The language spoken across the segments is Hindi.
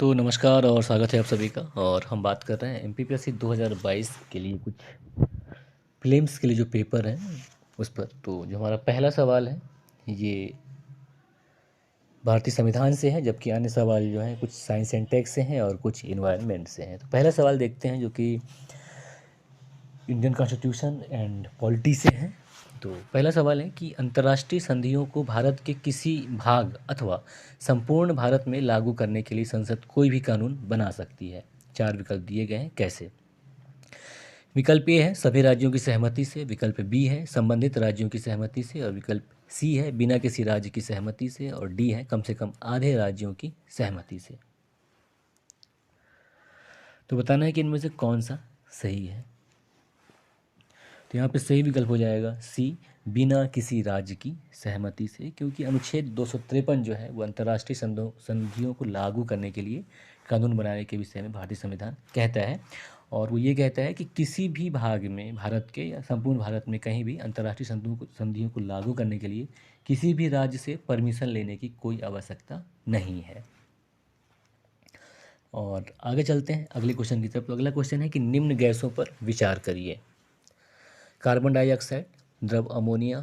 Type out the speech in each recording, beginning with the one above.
तो नमस्कार और स्वागत है आप सभी का। और हम बात कर रहे हैं एमपीपीएससी 2022 के लिए कुछ प्रीलिम्स के लिए जो पेपर हैं उस पर। तो जो हमारा पहला सवाल है ये भारतीय संविधान से है, जबकि अन्य सवाल जो हैं कुछ साइंस एंड टेक से हैं और कुछ इन्वायरमेंट से हैं। तो पहला सवाल देखते हैं जो कि इंडियन कॉन्स्टिट्यूशन एंड पॉलिटी से है। तो पहला सवाल है कि अंतर्राष्ट्रीय संधियों को भारत के किसी भाग अथवा संपूर्ण भारत में लागू करने के लिए संसद कोई भी कानून बना सकती है। 4 विकल्प दिए गए हैं, कैसे। विकल्प ए है सभी राज्यों की सहमति से, विकल्प बी है संबंधित राज्यों की सहमति से, और विकल्प सी है बिना किसी राज्य की सहमति से, और डी है कम से कम आधे राज्यों की सहमति से। तो बताना है कि इनमें से कौन सा सही है। तो यहाँ पे सही विकल्प हो जाएगा सी, बिना किसी राज्य की सहमति से, क्योंकि अनुच्छेद 253 जो है वो अंतर्राष्ट्रीय संधियों को लागू करने के लिए कानून बनाने के विषय में भारतीय संविधान कहता है। और वो ये कहता है कि किसी भी भाग में भारत के या संपूर्ण भारत में कहीं भी अंतर्राष्ट्रीय संधियों को लागू करने के लिए किसी भी राज्य से परमिशन लेने की कोई आवश्यकता नहीं है। और आगे चलते हैं अगले क्वेश्चन की तरफ। तो अगला क्वेश्चन है कि निम्न गैसों पर विचार करिए। कार्बन डाइऑक्साइड, द्रव अमोनिया,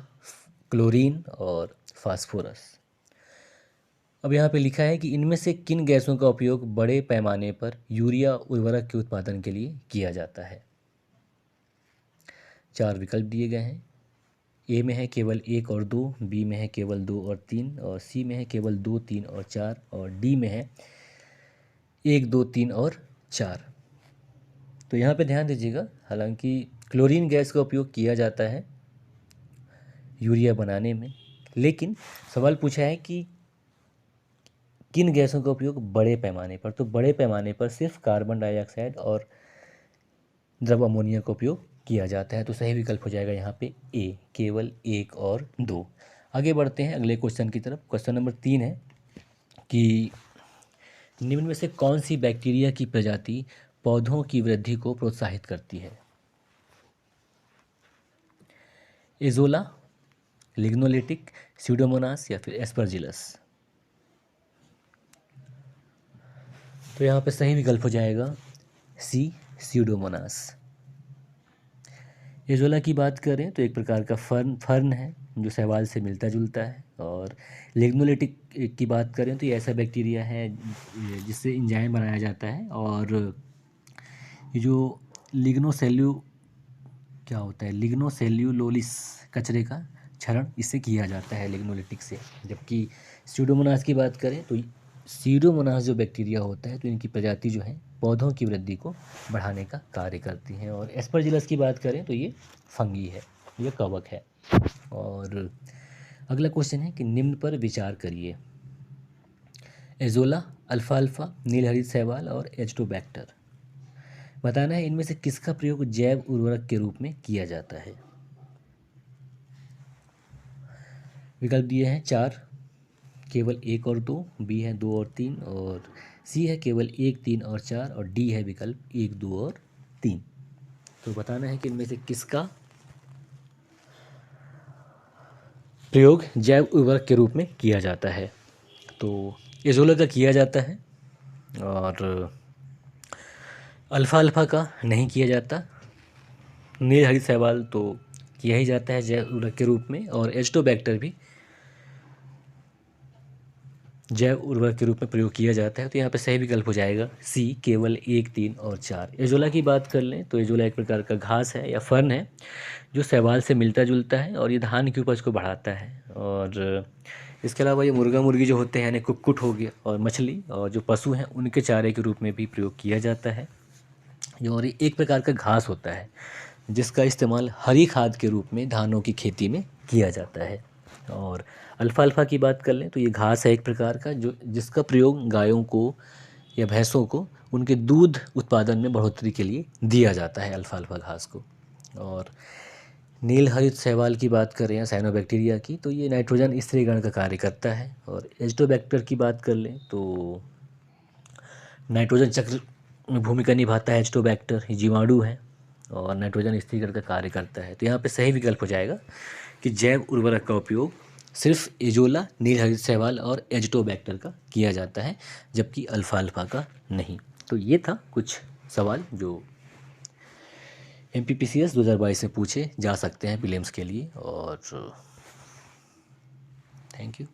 क्लोरीन और फास्फोरस। अब यहाँ पे लिखा है कि इनमें से किन गैसों का उपयोग बड़े पैमाने पर यूरिया उर्वरक के उत्पादन के लिए किया जाता है। 4 विकल्प दिए गए हैं। ए में है केवल 1 और 2, बी में है केवल 2 और 3, और सी में है केवल 2, 3 और 4, और डी में है 1, 2, 3 और 4। तो यहाँ पे ध्यान दीजिएगा, हालांकि क्लोरीन गैस का उपयोग किया जाता है यूरिया बनाने में, लेकिन सवाल पूछा है कि किन गैसों का उपयोग बड़े पैमाने पर। तो बड़े पैमाने पर सिर्फ कार्बन डाइऑक्साइड और द्रव अमोनिया का उपयोग किया जाता है। तो सही विकल्प हो जाएगा यहाँ पे ए, केवल 1 और 2। आगे बढ़ते हैं अगले क्वेश्चन की तरफ। क्वेश्चन नंबर 3 है कि निम्न में से कौन सी बैक्टीरिया की प्रजाति पौधों की वृद्धि को प्रोत्साहित करती है। एजोला, लिग्नोलिटिक, स्यूडोमोनास या फिर एस्परजिलस। तो यहाँ पे सही विकल्प हो जाएगा सी, स्यूडोमोनास। एजोला की बात करें तो एक प्रकार का फर्न है जो शैवाल से मिलता जुलता है। और लिग्नोलिटिक की बात करें तो ये ऐसा बैक्टीरिया है जिससे एंजाइम बनाया जाता है। और ये जो लिग्नोसेल्यू क्या होता है, लिग्नोसेल्यूलोलिस कचरे का क्षरण इससे किया जाता है लिग्नोलिटिक से। जबकि स्यूडोमोनास की बात करें तो स्यूडोमोनास जो बैक्टीरिया होता है तो इनकी प्रजाति जो है पौधों की वृद्धि को बढ़ाने का कार्य करती हैं। और एस्परजिलस की बात करें तो ये फंगी है, ये कवक है। और अगला क्वेश्चन है कि निम्न पर विचार करिए। एजोला, अल्फाल्फा, नीलहरित शैवाल और एजोटोबैक्टर। बताना है इनमें से किसका प्रयोग जैव उर्वरक के रूप में किया जाता है। विकल्प दिए हैं 4, केवल 1 और 2, बी है 2 और 3, और सी है केवल 1, 3 और 4, और डी है विकल्प 1, 2 और 3। तो बताना है कि इनमें से किसका प्रयोग जैव उर्वरक के रूप में किया जाता है। तो एजोला का किया जाता है, और अल्फा का नहीं किया जाता। नीलहरित शैवाल तो किया ही जाता है जैव उर्वरक के रूप में, और एजोटोबैक्टर भी जैव उर्वरक के रूप में प्रयोग किया जाता है। तो यहाँ पे सही विकल्प हो जाएगा सी, केवल 1, 3 और 4। एजोला की बात कर लें तो एजोला एक प्रकार का घास है या फर्न है जो शैवाल से मिलता जुलता है, और ये धान की उपज को बढ़ाता है। और इसके अलावा ये मुर्गा मुर्गी जो होते हैं यानी कुक्कुट हो गया, और मछली और जो पशु हैं उनके चारे के रूप में भी प्रयोग किया जाता है। और ये एक प्रकार का घास होता है जिसका इस्तेमाल हरी खाद के रूप में धानों की खेती में किया जाता है। और अल्फाल्फा की बात कर लें तो ये घास है एक प्रकार का जो जिसका प्रयोग गायों को या भैंसों को उनके दूध उत्पादन में बढ़ोतरी के लिए दिया जाता है, अल्फाल्फा घास को। और नीलहरित शैवाल की बात करें या साइनोबैक्टीरिया की तो ये नाइट्रोजन स्थिरीकरण का कार्य करता है। और एजोटोबैक्टर की बात कर लें तो नाइट्रोजन चक्र में भूमिका निभाता है एजोटोबैक्टर, ये जीवाणु है और नाइट्रोजन स्थिरीकरण का कार्य करता है। तो यहाँ पे सही विकल्प हो जाएगा कि जैव उर्वरक का उपयोग सिर्फ एजोला, नील हरित शैवाल और एजोटोबैक्टर का किया जाता है, जबकि अल्फाल्फा का नहीं। तो ये था कुछ सवाल जो MPPCS 2022 में पूछे जा सकते हैं प्रीलिम्स के लिए। और थैंक यू।